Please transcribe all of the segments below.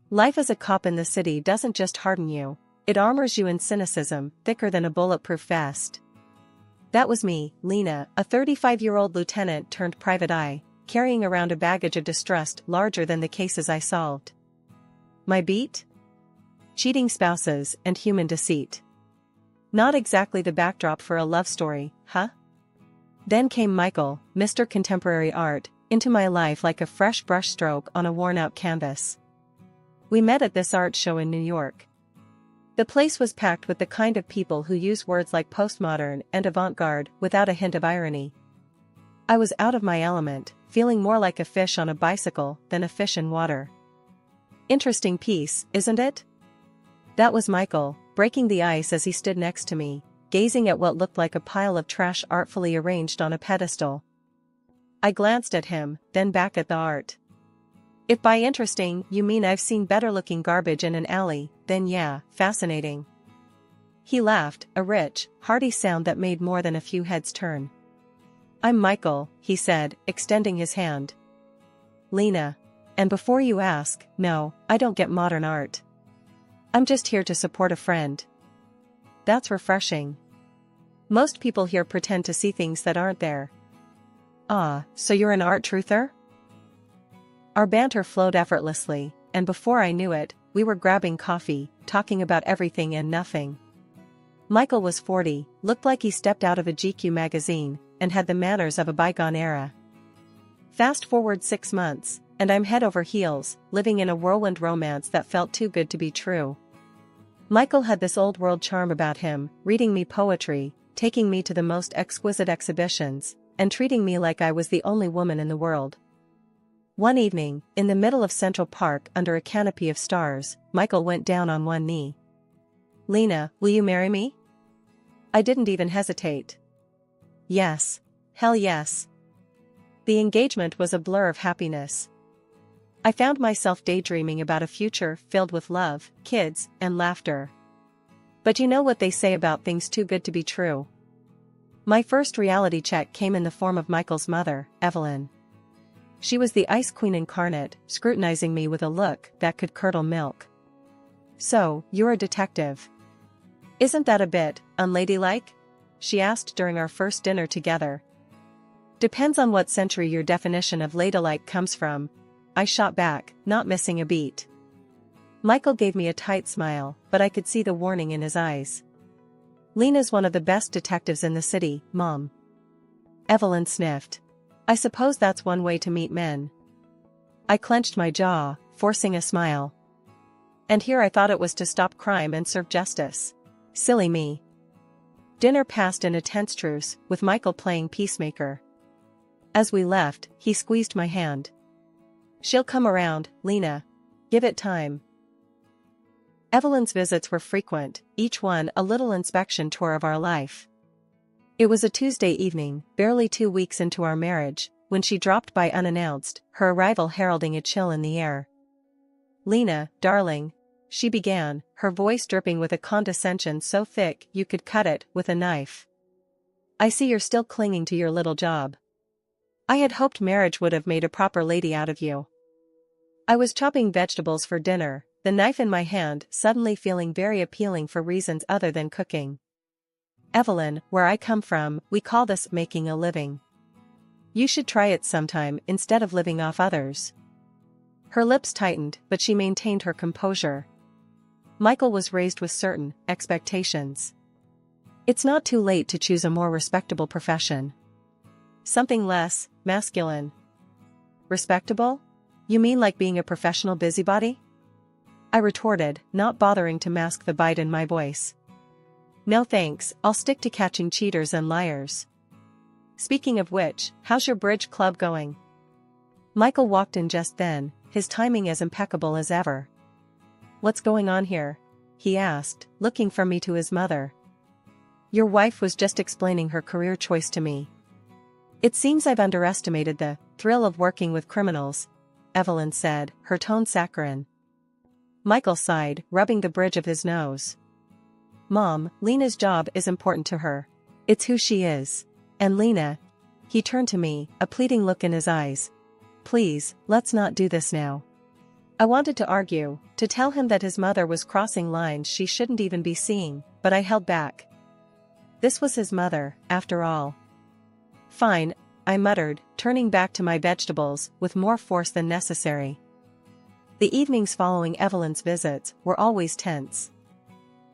Life as a cop in the city doesn't just harden you, it armors you in cynicism, thicker than a bulletproof vest. That was me, Lena, a 35-year-old lieutenant turned private eye, carrying around a baggage of distrust larger than the cases I solved. My beat? Cheating spouses and human deceit. Not exactly the backdrop for a love story, huh? Then came Michael, Mr. Contemporary Art, into my life like a fresh brushstroke on a worn-out canvas. We met at this art show in New York. The place was packed with the kind of people who use words like postmodern and avant-garde without a hint of irony. I was out of my element, feeling more like a fish on a bicycle than a fish in water. Interesting piece, isn't it? That was Michael, breaking the ice as he stood next to me, gazing at what looked like a pile of trash artfully arranged on a pedestal. I glanced at him, then back at the art. If by interesting you mean I've seen better-looking garbage in an alley, then yeah, fascinating. He laughed, a rich, hearty sound that made more than a few heads turn. I'm Michael, he said, extending his hand. Lena. And before you ask, no, I don't get modern art. I'm just here to support a friend. That's refreshing. Most people here pretend to see things that aren't there. Ah, so you're an art truther? Our banter flowed effortlessly, and before I knew it, we were grabbing coffee, talking about everything and nothing. Michael was 40, looked like he stepped out of a GQ magazine, and had the manners of a bygone era. Fast forward 6 months, and I'm head over heels, living in a whirlwind romance that felt too good to be true. Michael had this old-world charm about him, reading me poetry, taking me to the most exquisite exhibitions, and treating me like I was the only woman in the world. One evening, in the middle of Central Park under a canopy of stars, Michael went down on one knee. Lena, will you marry me? I didn't even hesitate. Yes. Hell yes. The engagement was a blur of happiness. I found myself daydreaming about a future filled with love, kids, and laughter. But you know what they say about things too good to be true. My first reality check came in the form of Michael's mother, Evelyn. She was the ice queen incarnate, scrutinizing me with a look that could curdle milk. So, you're a detective. Isn't that a bit unladylike? She asked during our first dinner together. Depends on what century your definition of ladylike comes from, I shot back, not missing a beat. Michael gave me a tight smile, but I could see the warning in his eyes. Lena's one of the best detectives in the city, Mom. Evelyn sniffed. I suppose that's one way to meet men. I clenched my jaw, forcing a smile. And here I thought it was to stop crime and serve justice. Silly me. Dinner passed in a tense truce, with Michael playing peacemaker. As we left, he squeezed my hand. She'll come around, Lena. Give it time. Evelyn's visits were frequent, each one a little inspection tour of our life. It was a Tuesday evening, barely 2 weeks into our marriage, when she dropped by unannounced, her arrival heralding a chill in the air. Lena, darling, she began, her voice dripping with a condescension so thick you could cut it with a knife. I see you're still clinging to your little job. I had hoped marriage would have made a proper lady out of you. I was chopping vegetables for dinner, the knife in my hand suddenly feeling very appealing for reasons other than cooking. Evelyn, where I come from, we call this making a living. You should try it sometime instead of living off others. Her lips tightened, but she maintained her composure. Michael was raised with certain expectations. It's not too late to choose a more respectable profession. Something less masculine. Respectable? You mean like being a professional busybody? I retorted, not bothering to mask the bite in my voice. No thanks, I'll stick to catching cheaters and liars. Speaking of which, how's your bridge club going? Michael walked in just then, his timing as impeccable as ever. What's going on here? He asked, looking from me to his mother. Your wife was just explaining her career choice to me. It seems I've underestimated the thrill of working with criminals, Evelyn said, her tone saccharine. Michael sighed, rubbing the bridge of his nose. Mom, Lena's job is important to her. It's who she is. And Lena. He turned to me, a pleading look in his eyes. Please, let's not do this now. I wanted to argue, to tell him that his mother was crossing lines she shouldn't even be seeing, but I held back. This was his mother, after all. Fine, I muttered, turning back to my vegetables with more force than necessary. The evenings following Evelyn's visits were always tense.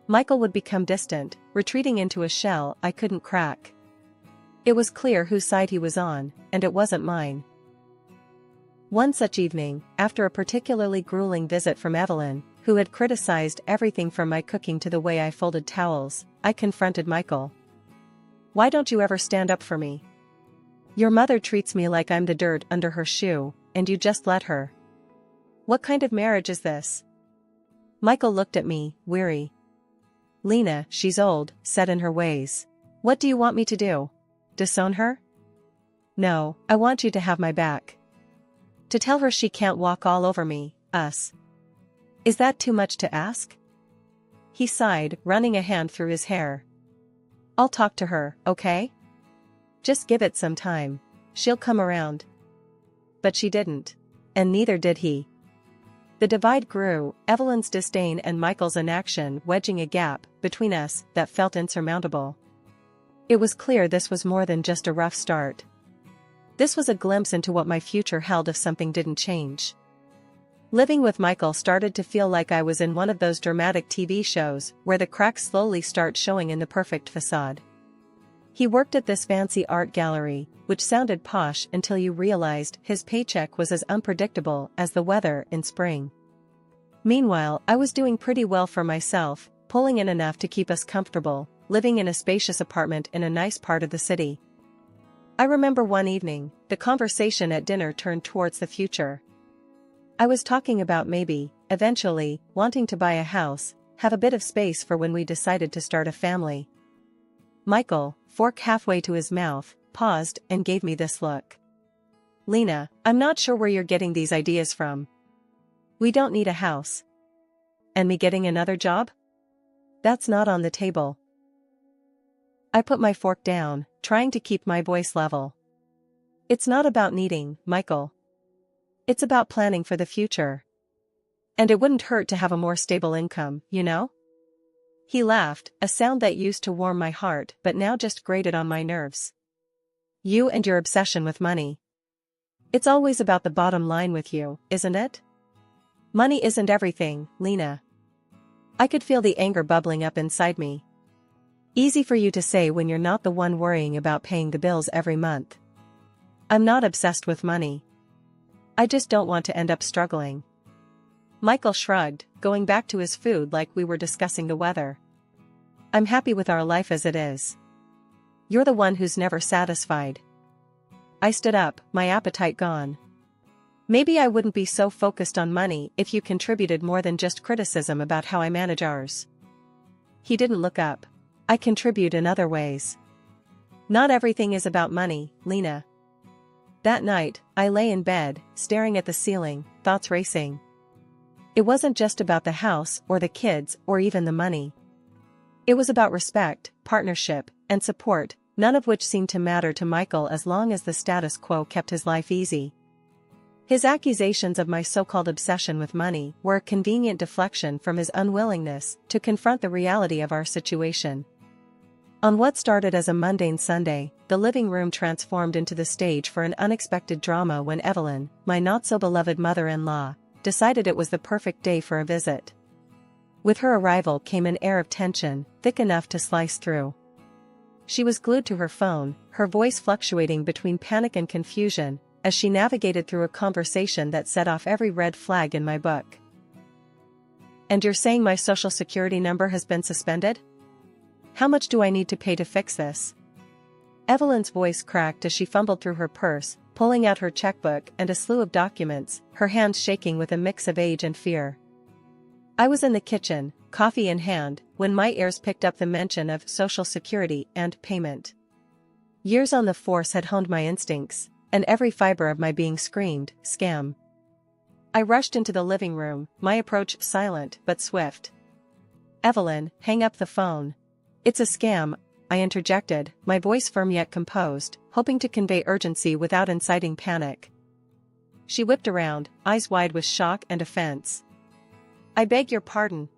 Michael would become distant, retreating into a shell I couldn't crack. It was clear whose side he was on, and it wasn't mine. One such evening, after a particularly grueling visit from Evelyn, who had criticized everything from my cooking to the way I folded towels, I confronted Michael. "Why don't you ever stand up for me? Your mother treats me like I'm the dirt under her shoe, and you just let her. What kind of marriage is this?" Michael looked at me, weary. "Lena, she's old, set in her ways. What do you want me to do? Disown her?" "No, I want you to have my back. To tell her she can't walk all over me, us. Is that too much to ask?" He sighed, running a hand through his hair. "I'll talk to her, okay? Just give it some time. She'll come around." But she didn't. And neither did he. The divide grew, Evelyn's disdain and Michael's inaction wedging a gap between us that felt insurmountable. It was clear this was more than just a rough start. This was a glimpse into what my future held if something didn't change. Living with Michael started to feel like I was in one of those dramatic TV shows where the cracks slowly start showing in the perfect facade. He worked at this fancy art gallery, which sounded posh until you realized his paycheck was as unpredictable as the weather in spring. Meanwhile, I was doing pretty well for myself, pulling in enough to keep us comfortable, living in a spacious apartment in a nice part of the city. I remember one evening, the conversation at dinner turned towards the future. I was talking about maybe, eventually, wanting to buy a house, have a bit of space for when we decided to start a family. Michael, fork halfway to his mouth, paused and gave me this look. "Lena, I'm not sure where you're getting these ideas from. We don't need a house. And me getting another job? That's not on the table." I put my fork down, trying to keep my voice level. "It's not about needing, Michael. It's about planning for the future. And it wouldn't hurt to have a more stable income, you know?" He laughed, a sound that used to warm my heart but now just grated on my nerves. "You and your obsession with money. It's always about the bottom line with you, isn't it? Money isn't everything, Lena." I could feel the anger bubbling up inside me. "Easy for you to say when you're not the one worrying about paying the bills every month. I'm not obsessed with money. I just don't want to end up struggling." Michael shrugged, going back to his food like we were discussing the weather. "I'm happy with our life as it is. You're the one who's never satisfied." I stood up, my appetite gone. "Maybe I wouldn't be so focused on money if you contributed more than just criticism about how I manage ours." He didn't look up. "I contribute in other ways. Not everything is about money, Lena." That night, I lay in bed, staring at the ceiling, thoughts racing. It wasn't just about the house or the kids or even the money. It was about respect, partnership, and support, none of which seemed to matter to Michael as long as the status quo kept his life easy. His accusations of my so-called obsession with money were a convenient deflection from his unwillingness to confront the reality of our situation. On what started as a mundane Sunday, the living room transformed into the stage for an unexpected drama when Evelyn, my not-so-beloved mother-in-law, decided it was the perfect day for a visit. With her arrival came an air of tension, thick enough to slice through. She was glued to her phone, her voice fluctuating between panic and confusion, as she navigated through a conversation that set off every red flag in my book. "And you're saying my social security number has been suspended? How much do I need to pay to fix this?" Evelyn's voice cracked as she fumbled through her purse, pulling out her checkbook and a slew of documents, her hands shaking with a mix of age and fear. I was in the kitchen, coffee in hand, when my ears picked up the mention of Social Security and payment. Years on the force had honed my instincts, and every fiber of my being screamed, "Scam." I rushed into the living room, my approach silent but swift. "Evelyn, hang up the phone. It's a scam," I interjected, my voice firm yet composed, hoping to convey urgency without inciting panic. She whipped around, eyes wide with shock and offense. I beg your pardon.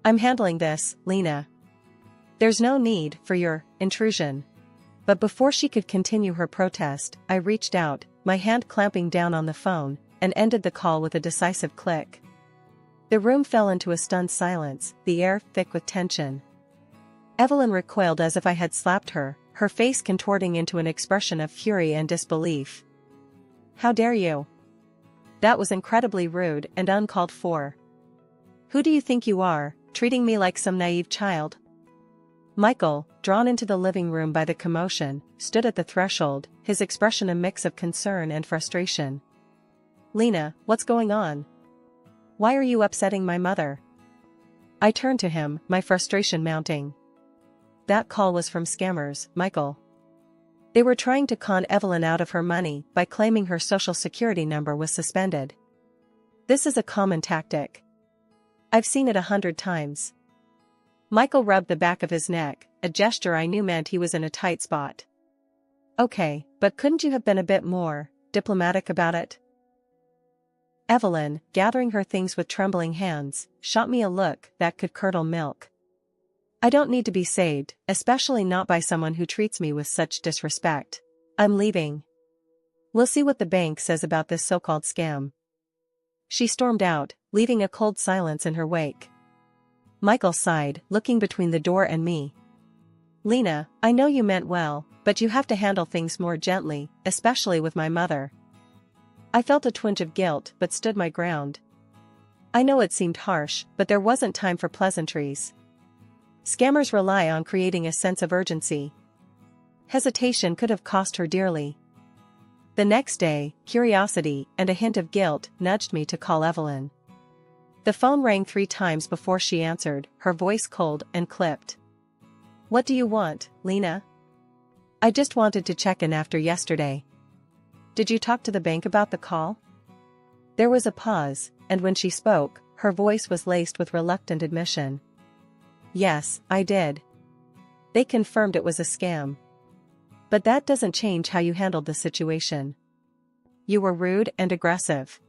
I'm handling this, Lena. There's no need for your intrusion. But before she could continue her protest, I reached out, my hand clamping down on the phone, and ended the call with a decisive click. The room fell into a stunned silence, the air thick with tension. Evelyn recoiled as if I had slapped her, her face contorting into an expression of fury and disbelief. How dare you? That was incredibly rude and uncalled for. Who do you think you are, treating me like some naive child? Michael, drawn into the living room by the commotion, stood at the threshold, his expression a mix of concern and frustration. Lena, what's going on? Why are you upsetting my mother? I turned to him, my frustration mounting. That call was from scammers, Michael. They were trying to con Evelyn out of her money by claiming her social security number was suspended. This is a common tactic. I've seen it 100 times. Michael rubbed the back of his neck, a gesture I knew meant he was in a tight spot. Okay, but couldn't you have been a bit more diplomatic about it? Evelyn, gathering her things with trembling hands, shot me a look that could curdle milk. I don't need to be saved, especially not by someone who treats me with such disrespect. I'm leaving. We'll see what the bank says about this so-called scam. She stormed out, leaving a cold silence in her wake. Michael sighed, looking between the door and me. Lena, I know you meant well, but you have to handle things more gently, especially with my mother. I felt a twinge of guilt but stood my ground. I know it seemed harsh, but there wasn't time for pleasantries. Scammers rely on creating a sense of urgency. Hesitation could have cost her dearly. The next day, curiosity and a hint of guilt nudged me to call Evelyn. The phone rang 3 times before she answered, her voice cold and clipped. What do you want, Lena? I just wanted to check in after yesterday. Did you talk to the bank about the call? There was a pause, and when she spoke, her voice was laced with reluctant admission. Yes, I did. They confirmed it was a scam. But that doesn't change how you handled the situation. You were rude and aggressive.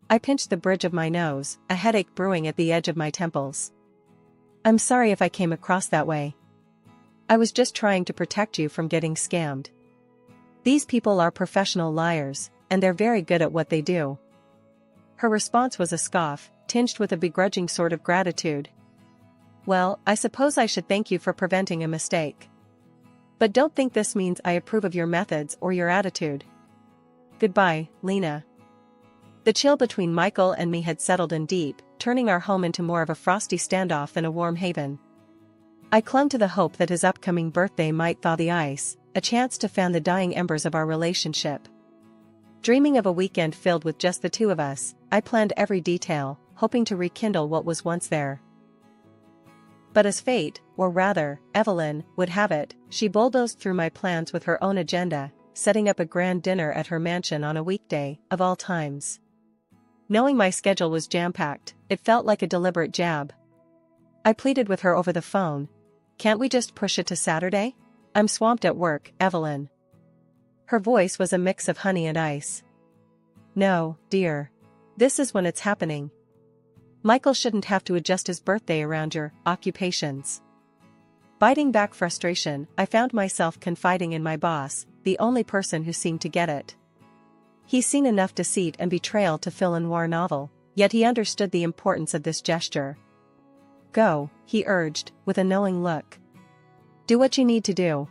I pinched the bridge of my nose, a headache brewing at the edge of my temples. I'm sorry if I came across that way. I was just trying to protect you from getting scammed. These people are professional liars, and they're very good at what they do. Her response was a scoff, tinged with a begrudging sort of gratitude. Well, I suppose I should thank you for preventing a mistake. But don't think this means I approve of your methods or your attitude. Goodbye, Lena. The chill between Michael and me had settled in deep, turning our home into more of a frosty standoff than a warm haven. I clung to the hope that his upcoming birthday might thaw the ice, a chance to fan the dying embers of our relationship. Dreaming of a weekend filled with just the two of us, I planned every detail, hoping to rekindle what was once there. But as fate, or rather, Evelyn, would have it, she bulldozed through my plans with her own agenda, setting up a grand dinner at her mansion on a weekday, of all times. Knowing my schedule was jam-packed, it felt like a deliberate jab. I pleaded with her over the phone. Can't we just push it to Saturday? I'm swamped at work, Evelyn. Her voice was a mix of honey and ice. No, dear. This is when it's happening. Michael shouldn't have to adjust his birthday around your occupations. Biting back frustration, I found myself confiding in my boss, the only person who seemed to get it. He's seen enough deceit and betrayal to fill a noir novel, yet he understood the importance of this gesture. Go, he urged, with a knowing look. Do what you need to do.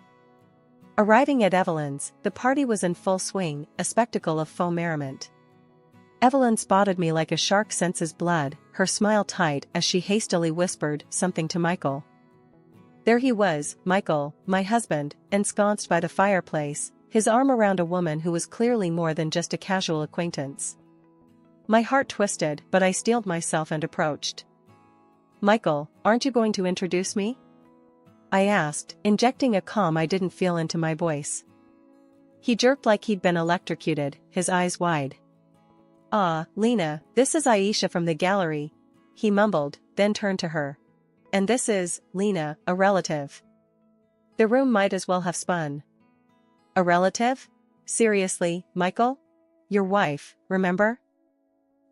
Arriving at Evelyn's, the party was in full swing, a spectacle of faux merriment. Evelyn spotted me like a shark senses blood, her smile tight as she hastily whispered something to Michael. There he was, Michael, my husband, ensconced by the fireplace, his arm around a woman who was clearly more than just a casual acquaintance. My heart twisted, but I steeled myself and approached. Michael, aren't you going to introduce me? I asked, injecting a calm I didn't feel into my voice. He jerked like he'd been electrocuted, his eyes wide. Ah, Lena, this is Aisha from the gallery, he mumbled, then turned to her. And this is, Lena, a relative. The room might as well have spun. A relative? Seriously, Michael? Your wife, remember?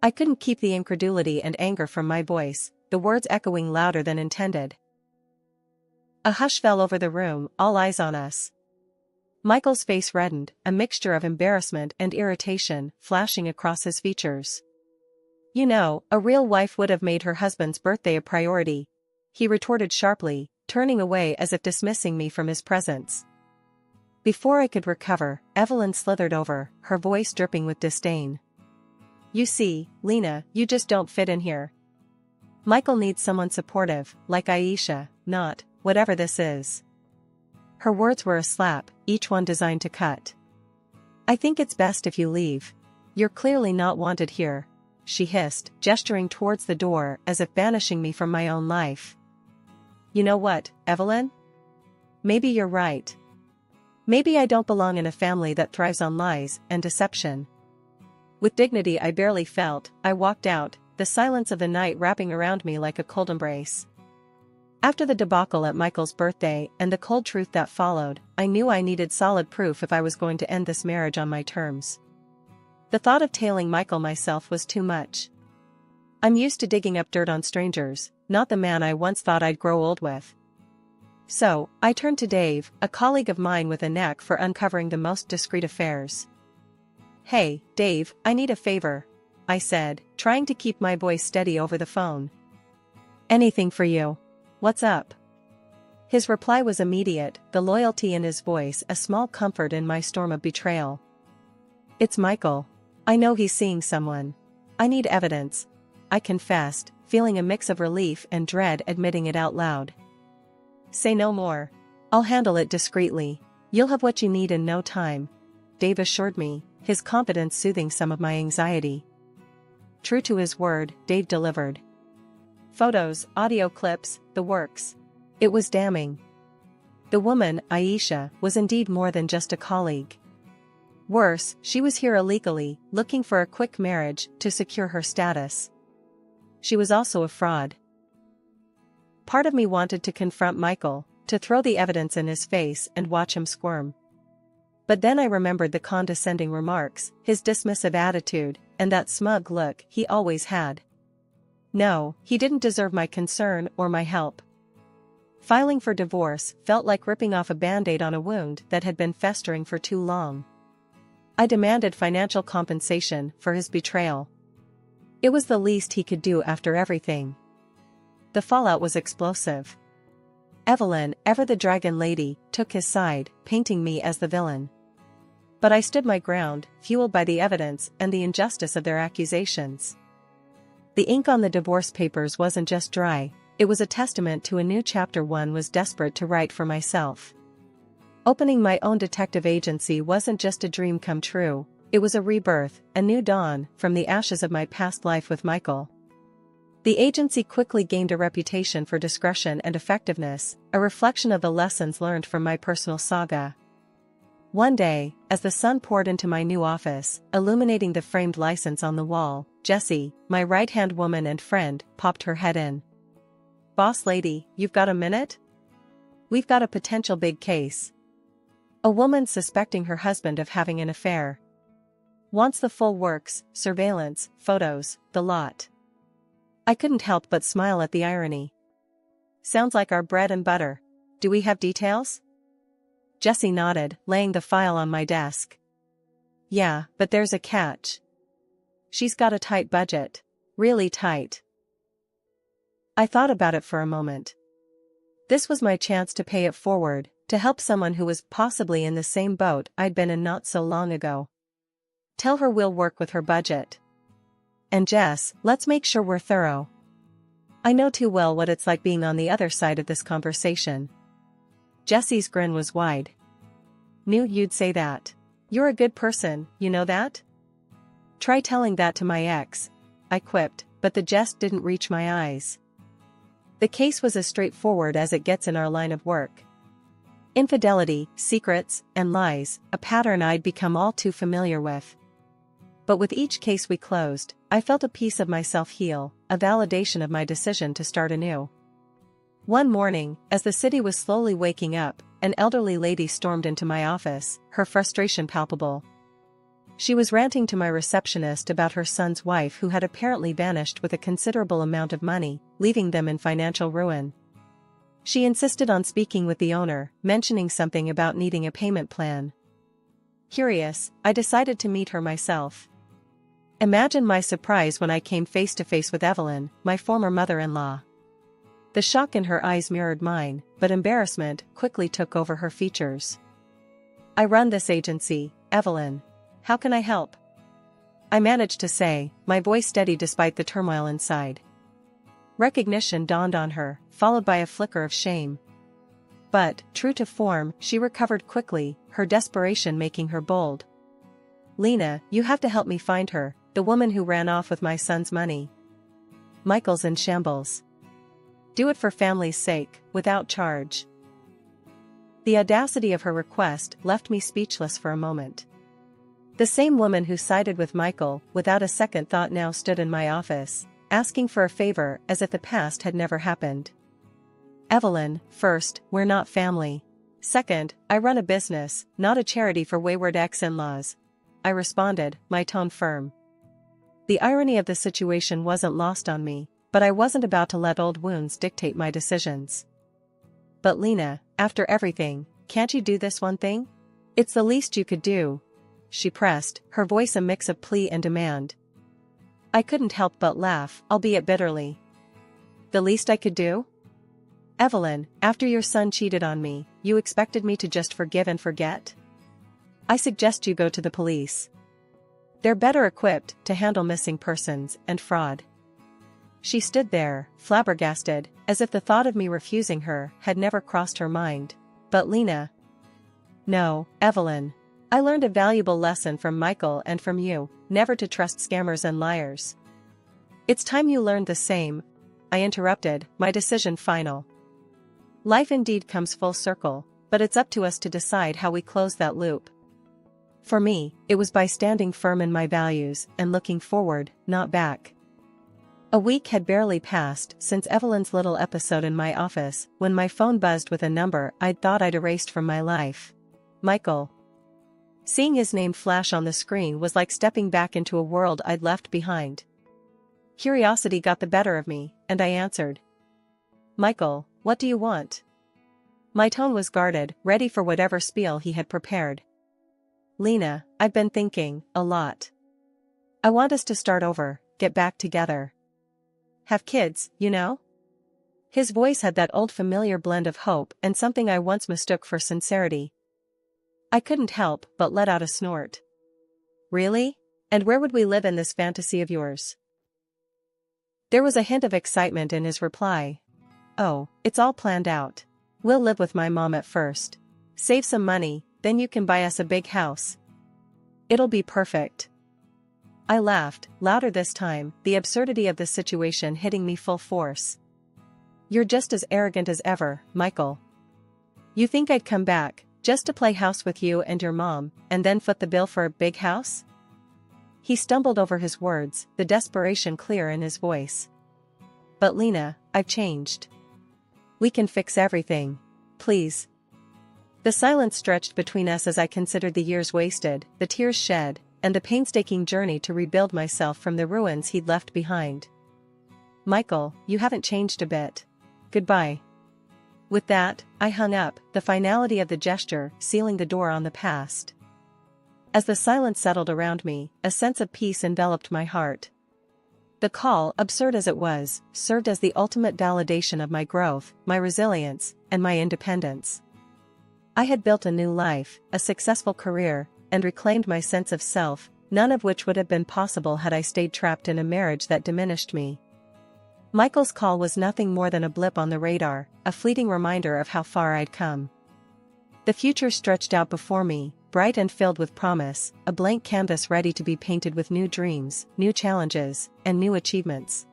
I couldn't keep the incredulity and anger from my voice, the words echoing louder than intended. A hush fell over the room, all eyes on us. Michael's face reddened, a mixture of embarrassment and irritation flashing across his features. You know, a real wife would have made her husband's birthday a priority, he retorted sharply, turning away as if dismissing me from his presence. Before I could recover, Evelyn slithered over, her voice dripping with disdain. You see, Lena, you just don't fit in here. Michael needs someone supportive, like Aisha, not, whatever this is. Her words were a slap, each one designed to cut. I think it's best if you leave. You're clearly not wanted here, she hissed, gesturing towards the door as if banishing me from my own life. You know what, Evelyn? Maybe you're right. Maybe I don't belong in a family that thrives on lies and deception. With dignity I barely felt, I walked out, the silence of the night wrapping around me like a cold embrace. After the debacle at Michael's birthday and the cold truth that followed, I knew I needed solid proof if I was going to end this marriage on my terms. The thought of tailing Michael myself was too much. I'm used to digging up dirt on strangers, not the man I once thought I'd grow old with. So, I turned to Dave, a colleague of mine with a knack for uncovering the most discreet affairs. Hey, Dave, I need a favor, I said, trying to keep my voice steady over the phone. Anything for you. What's up? His reply was immediate, the loyalty in his voice a small comfort in my storm of betrayal. It's Michael. I know he's seeing someone. I need evidence, I confessed, feeling a mix of relief and dread admitting it out loud. Say no more. I'll handle it discreetly. You'll have what you need in no time, Dave assured me, his confidence soothing some of my anxiety. True to his word, Dave delivered. Photos, audio clips, the works. It was damning. The woman, Aisha, was indeed more than just a colleague. Worse, she was here illegally, looking for a quick marriage to secure her status. She was also a fraud. Part of me wanted to confront Michael, to throw the evidence in his face and watch him squirm. But then I remembered the condescending remarks, his dismissive attitude, and that smug look he always had. No, he didn't deserve my concern or my help. Filing for divorce felt like ripping off a band-aid on a wound that had been festering for too long. I demanded financial compensation for his betrayal. It was the least he could do after everything. The fallout was explosive. Evelyn, ever the dragon lady, took his side, painting me as the villain. But I stood my ground, fueled by the evidence and the injustice of their accusations. The ink on the divorce papers wasn't just dry, it was a testament to a new chapter one was desperate to write for myself. Opening my own detective agency wasn't just a dream come true, it was a rebirth, a new dawn, from the ashes of my past life with Michael. The agency quickly gained a reputation for discretion and effectiveness, a reflection of the lessons learned from my personal saga. One day, as the sun poured into my new office, illuminating the framed license on the wall, Jessie, my right-hand woman and friend, popped her head in. Boss lady, you've got a minute? We've got a potential big case. A woman suspecting her husband of having an affair. Wants the full works, surveillance, photos, the lot. I couldn't help but smile at the irony. Sounds like our bread and butter. Do we have details? Jessie nodded, laying the file on my desk. Yeah, but there's a catch. She's got a tight budget. Really tight. I thought about it for a moment. This was my chance to pay it forward, to help someone who was possibly in the same boat I'd been in not so long ago. Tell her we'll work with her budget. And Jess, let's make sure we're thorough. I know too well what it's like being on the other side of this conversation. Jessie's grin was wide. Knew you'd say that. You're a good person, you know that? Try telling that to my ex, I quipped, but the jest didn't reach my eyes. The case was as straightforward as it gets in our line of work. Infidelity, secrets, and lies, a pattern I'd become all too familiar with. But with each case we closed, I felt a piece of myself heal, a validation of my decision to start anew. One morning, as the city was slowly waking up, an elderly lady stormed into my office, her frustration palpable. She was ranting to my receptionist about her son's wife who had apparently vanished with a considerable amount of money, leaving them in financial ruin. She insisted on speaking with the owner, mentioning something about needing a payment plan. Curious, I decided to meet her myself. Imagine my surprise when I came face to face with Evelyn, my former mother-in-law. The shock in her eyes mirrored mine, but embarrassment quickly took over her features. "I run this agency, Evelyn. How can I help?" I managed to say, my voice steady despite the turmoil inside. Recognition dawned on her, followed by a flicker of shame. But, true to form, she recovered quickly, her desperation making her bold. "Lena, you have to help me find her, the woman who ran off with my son's money. Michael's in shambles. Do it for family's sake, without charge." The audacity of her request left me speechless for a moment. The same woman who sided with Michael without a second thought now stood in my office, asking for a favor as if the past had never happened. "Evelyn, first, we're not family. Second, I run a business, not a charity for wayward ex-in-laws," I responded, my tone firm. The irony of the situation wasn't lost on me, but I wasn't about to let old wounds dictate my decisions. "But Lena, after everything, can't you do this one thing? It's the least you could do," she pressed, her voice a mix of plea and demand. I couldn't help but laugh, albeit bitterly. "The least I could do? Evelyn, after your son cheated on me, you expected me to just forgive and forget? I suggest you go to the police. They're better equipped to handle missing persons and fraud." She stood there, flabbergasted, as if the thought of me refusing her had never crossed her mind. "But Lena..." "No, Evelyn. I learned a valuable lesson from Michael and from you, never to trust scammers and liars. It's time you learned the same," I interrupted, my decision final. Life indeed comes full circle, but it's up to us to decide how we close that loop. For me, it was by standing firm in my values and looking forward, not back. A week had barely passed since Evelyn's little episode in my office when my phone buzzed with a number I'd thought I'd erased from my life. Michael. Seeing his name flash on the screen was like stepping back into a world I'd left behind. Curiosity got the better of me, and I answered. "Michael, what do you want?" My tone was guarded, ready for whatever spiel he had prepared. "Lena, I've been thinking, a lot. I want us to start over, get back together. Have kids, you know?" His voice had that old familiar blend of hope and something I once mistook for sincerity. I couldn't help but let out a snort. "Really? And where would we live in this fantasy of yours?" There was a hint of excitement in his reply. "Oh, it's all planned out. We'll live with my mom at first. Save some money, then you can buy us a big house. It'll be perfect." I laughed, louder this time, the absurdity of the situation hitting me full force. "You're just as arrogant as ever, Michael. You think I'd come back, just to play house with you and your mom, and then foot the bill for a big house?" He stumbled over his words, the desperation clear in his voice. "But Lena, I've changed. We can fix everything. Please." The silence stretched between us as I considered the years wasted, the tears shed, and the painstaking journey to rebuild myself from the ruins he'd left behind. "Michael, you haven't changed a bit. Goodbye." With that, I hung up, the finality of the gesture sealing the door on the past. As the silence settled around me, a sense of peace enveloped my heart. The call, absurd as it was, served as the ultimate validation of my growth, my resilience, and my independence. I had built a new life, a successful career, and reclaimed my sense of self, none of which would have been possible had I stayed trapped in a marriage that diminished me. Michael's call was nothing more than a blip on the radar, a fleeting reminder of how far I'd come. The future stretched out before me, bright and filled with promise, a blank canvas ready to be painted with new dreams, new challenges, and new achievements.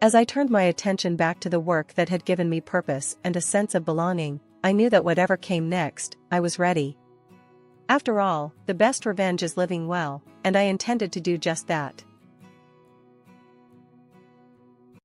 As I turned my attention back to the work that had given me purpose and a sense of belonging, I knew that whatever came next, I was ready. After all, the best revenge is living well, and I intended to do just that.